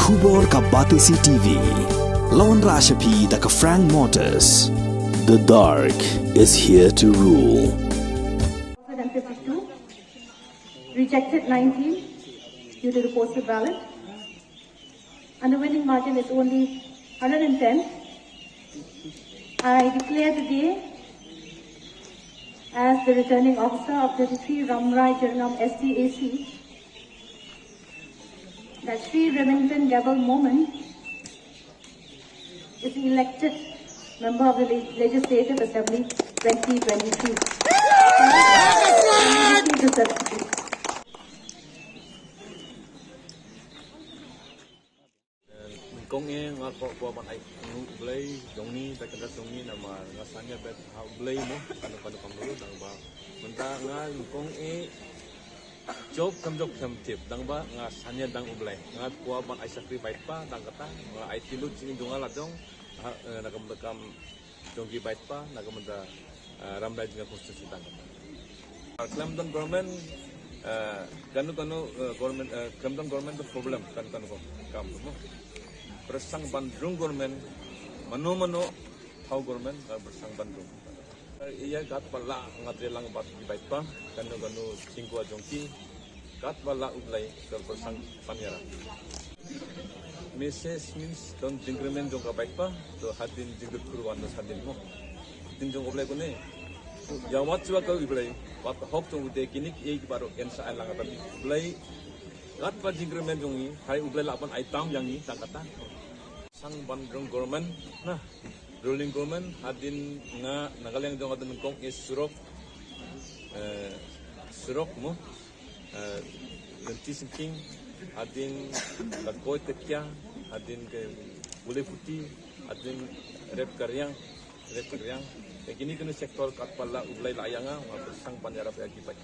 Khubor ka Batisi TV. Lawan Rashapi da ka Frank Motors. The dark is here to rule. 152, rejected 19 due to the postal ballot, and the winning margin is only 110. I declare today as the returning officer of 33 Ramrai Jirnam STAC that Sri Remington Gabal Moman is elected member of the Legislative Assembly 2023. Công nghe ngã qua bạn ấy play giống như tại cái giống như là mà ngã sáng nhà bên họ play nữa còn còn nữa đằng ba mình ta ngã công nghe chốt tham dục tham tiếp đằng ba ngã sáng nhà đằng play ngã qua bạn ấy sakri baik pa đằng kata ngã ấy tilu sini dong alat dong nak kam dongki baik pa nak mình ta ramai juga konstitusi đằng kata Clampton government kanu government Clampton government the problem kanu kam no bersang Bandung government mano thau government bersang Bandung ia kat pala ngatelang bat baik pa kanu singkua jongki kat pala ublai ke bersang Panyara message means don't increment jong ka baik pa to hadin jingdut kurwan dos hadin mo tin jong ublai kone ya wat chua ka ublai wat hok jong de kinik ei baro ensa alang ta ublai kat pa increment jongi hai ublai lapan ai tam yang ni tangkata sang Bandung government nah ruling government hadin nga nagalang jong adun kong is surok mo sinking hadin lakoi tekya hadin ke bule putih hadin rep karyang kini kena sektor kat pala ublai layanga sang Panyara pagi baik.